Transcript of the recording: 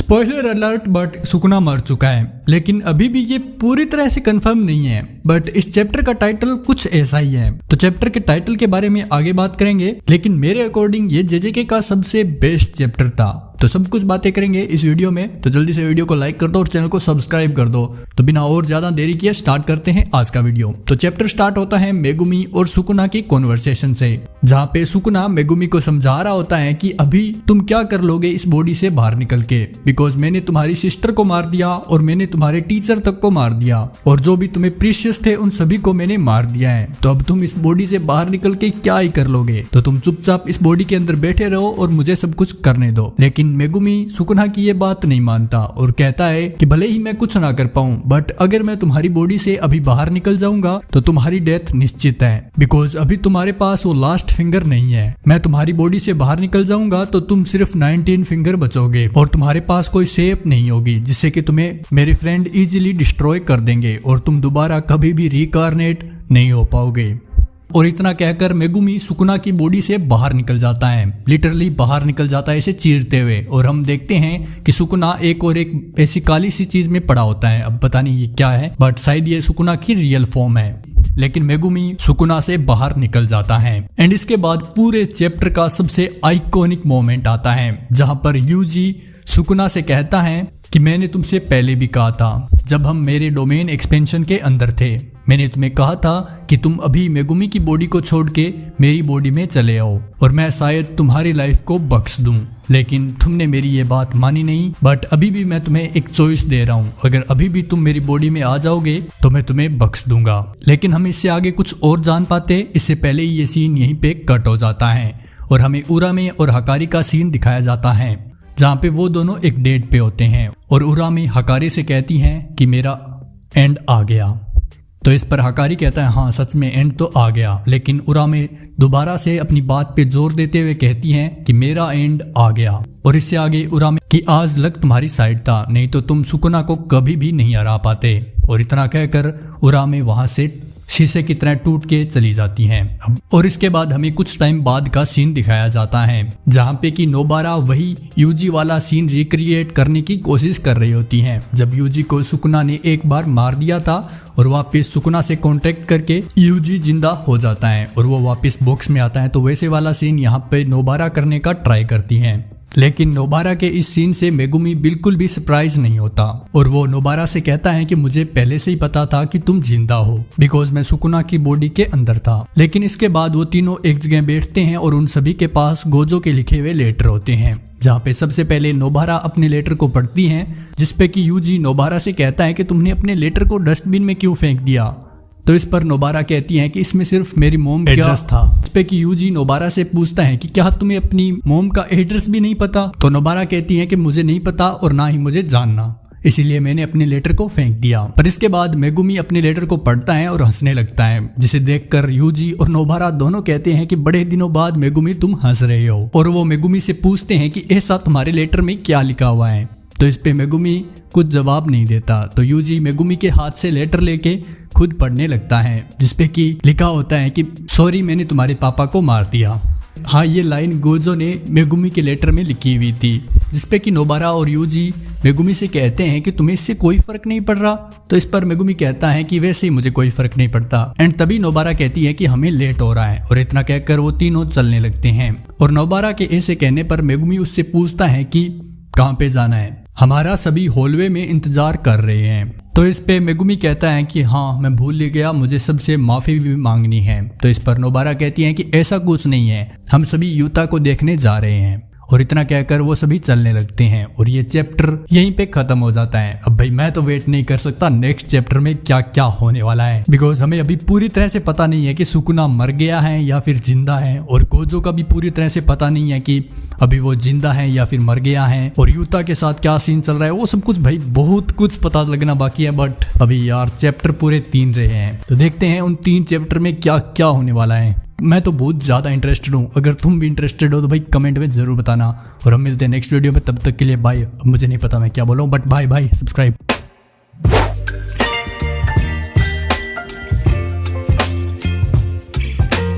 Spoiler alert, but Sukuna मर चुका है, लेकिन अभी भी ये पूरी तरह से कंफर्म नहीं है। बट इस चैप्टर का टाइटल कुछ ऐसा ही है, तो चैप्टर के टाइटल के बारे में आगे बात करेंगे। लेकिन मेरे अकॉर्डिंग ये जेजेके का सबसे बेस्ट चैप्टर था, तो सब कुछ बातें करेंगे इस वीडियो में। तो जल्दी से वीडियो को लाइक कर दो और चैनल को सब्सक्राइब कर दो। तो बिना और ज्यादा देरी किए स्टार्ट करते हैं आज का वीडियो। तो चैप्टर स्टार्ट होता है मेगुमी और सुकुना की कॉन्वर्सेशन से, जहाँ पे सुकुना मेगुमी को समझा रहा होता है कि अभी तुम क्या कर लोगे इस बॉडी से बाहर निकल के, बिकॉज मैंने तुम्हारी सिस्टर को मार दिया और मैंने तुम्हारे टीचर तक को मार दिया और जो भी तुम्हें प्रीशियस थे उन सभी को मैंने मार दिया है। तो अब तुम इस बॉडी से बाहर निकल के क्या ही कर लोगे, तो तुम चुपचाप इस बॉडी के अंदर बैठे रहो और मुझे सब कुछ करने दो। लेकिन मेगुमी सुकुना की ये बात नहीं मानता और कहता है कि भले ही मैं कुछ ना कर पाऊं, बट अगर मैं तुम्हारी बॉडी से अभी बाहर निकल जाऊंगा तो तुम्हारी डेथ निश्चित है, बिकॉज अभी तुम्हारे पास वो लास्ट फिंगर नहीं है। मैं तुम्हारी बॉडी से बाहर निकल जाऊंगा तो तुम सिर्फ 19 फिंगर बचोगे और तुम्हारे पास कोई शेप नहीं होगी जिससे कि तुम्हें मेरे फ्रेंड इजीली डिस्ट्रॉय कर देंगे और तुम दोबारा कभी भी रिकार्नेट नहीं हो पाओगे। और इतना कहकर मेगुमी सुकुना की बॉडी से बाहर निकल जाता है, लिटरली बाहर निकल जाता है इसे चीरते हुए। और हम देखते हैं कि सुकुना एक और एक ऐसी काली सी चीज में पड़ा होता है, अब पता नहीं ये क्या है, बट शायद ये सुकुना की रियल फॉर्म है। लेकिन मेगुमी सुकुना से बाहर निकल जाता है। एंड इसके बाद पूरे चैप्टर का सबसे आइकॉनिक मोमेंट आता है, जहां पर यूजी सुकुना से कहता है कि मैंने तुमसे पहले भी कहा था, जब हम मेरे डोमेन एक्सपेंशन के अंदर थे, मैंने तुम्हें कहा था कि तुम अभी मेगुमी की बॉडी को छोड़ के मेरी बॉडी में चले आओ और मैं शायद तुम्हारी लाइफ को बख्श दूं। लेकिन तुमने मेरी ये बात मानी नहीं, बट अभी भी मैं तुम्हें एक चॉइस दे रहा हूँ, अगर अभी भी तुम मेरी बॉडी में आ जाओगे तो मैं तुम्हें बख्श दूंगा। लेकिन हम इससे आगे कुछ और जान पाते इससे पहले ही ये सीन यहीं पे कट हो जाता है और हमें उरामे और हकारी का सीन दिखाया जाता है, जहाँ पे वो दोनों एक डेट पे होते हैं और उरामे हकारी से कहती हैं कि मेरा एंड आ गया। तो इस पर हकारी कहता है हाँ सच में एंड तो आ गया, लेकिन उरामे दोबारा से अपनी बात पे जोर देते हुए कहती हैं कि मेरा एंड आ गया। और इससे आगे उरामे कि आज लक तुम्हारी साइड था, नहीं तो तुम सुकुना को कभी भी नहीं हरा पाते। और इतना कहकर उरामे वहां से शीशे की तरह टूट के चली जाती हैं। और इसके बाद हमें कुछ टाइम बाद का सीन दिखाया जाता है, जहाँ पे कि नोबारा वही यूजी वाला सीन रिक्रिएट करने की कोशिश कर रही होती हैं, जब यूजी को सुकुना ने एक बार मार दिया था और वापस सुकुना से कांटेक्ट करके यूजी जिंदा हो जाता है और वो वापस बॉक्स में आता है। तो वैसे वाला सीन यहाँ पे नोबारा करने का ट्राई करती हैं, लेकिन नोबारा के इस सीन से मेगुमी बिल्कुल भी सरप्राइज नहीं होता और वो नोबारा से कहता है कि मुझे पहले से ही पता था कि तुम जिंदा हो, बिकॉज मैं सुकुना की बॉडी के अंदर था। लेकिन इसके बाद वो तीनों एक जगह बैठते हैं और उन सभी के पास गोजो के लिखे हुए लेटर होते हैं, जहाँ पे सबसे पहले नोबारा अपने लेटर को पढ़ती हैं, जिसपे कि यूजी नोबारा से कहता है कि तुमने अपने लेटर को डस्टबिन में क्यों फेंक दिया। तो इस पर नोबारा कहती है कि इसमें सिर्फ मेरी मोम का एड्रेस था। इस पे कि यूजी नोबारा से पूछता है कि क्या तुम्हें अपनी मोम का एड्रेस भी नहीं पता। तो नोबारा कहती है कि मुझे नहीं पता और ना ही मुझे जानना, इसीलिए मैंने अपने लेटर को फेंक दिया। पर इसके बाद मेगुमी अपने लेटर को पढ़ता है और हंसने लगता है, जिसे देखकर यूजी और नोबारा दोनों कहते हैं कि बड़े दिनों बाद मेगुमी तुम हंस रहे हो। और वो मेगुमी से पूछते हैं कि ऐसा तुम्हारे लेटर में क्या लिखा हुआ है। तो इस पे मेगुमी कुछ जवाब नहीं देता। तो यूजी मेगुमी के हाथ से लेटर लेके खुद पढ़ने लगता है, जिसपे कि लिखा होता है कि सॉरी मैंने तुम्हारे पापा को मार दिया। हाँ, ये लाइन गोजो ने मेगुमी के लेटर में लिखी हुई थी, जिसपे कि नोबारा और यूजी मेगुमी से कहते हैं कि तुम्हें इससे कोई फर्क नहीं पड़ रहा। तो इस पर मेगुमी कहता है कि वैसे ही मुझे कोई फर्क नहीं पड़ता। एंड तभी नोबारा कहती है कि हमें लेट हो रहा है और इतना कहकर वो तीनों चलने लगते हैं। और नोबारा के ऐसे कहने पर मेगुमी उससे पूछता है कि कहाँ पे जाना है, हमारा सभी हॉलवे में इंतजार कर रहे हैं। तो इस पे मेगुमी कहता है कि हाँ मैं भूल ही गया, मुझे सबसे माफी भी मांगनी है। तो इस पर नोबारा कहती है कि ऐसा कुछ नहीं है, हम सभी यूता को देखने जा रहे हैं। और इतना कहकर वो सभी चलने लगते हैं और ये चैप्टर यहीं पे खत्म हो जाता है। अब भाई मैं तो वेट नहीं कर सकता नेक्स्ट चैप्टर में क्या क्या होने वाला है, बिकॉज हमें अभी पूरी तरह से पता नहीं है कि सुकुना मर गया है या फिर जिंदा है, और गोजो का भी पूरी तरह से पता नहीं है कि अभी वो जिंदा है या फिर मर गया है, और यूता के साथ क्या सीन चल रहा है वो सब कुछ भाई बहुत कुछ पता लगना बाकी है। बट अभी यार चैप्टर पूरे 3 रहे हैं, तो देखते हैं उन 3 चैप्टर में क्या क्या होने वाला है। मैं तो बहुत ज़्यादा इंटरेस्टेड हूँ, अगर तुम भी इंटरेस्टेड हो तो भाई कमेंट में ज़रूर बताना। और हम मिलते हैं नेक्स्ट वीडियो में, तब तक के लिए बाय। अब मुझे नहीं पता मैं क्या बोलूँ, बट बाय बाय, सब्सक्राइब।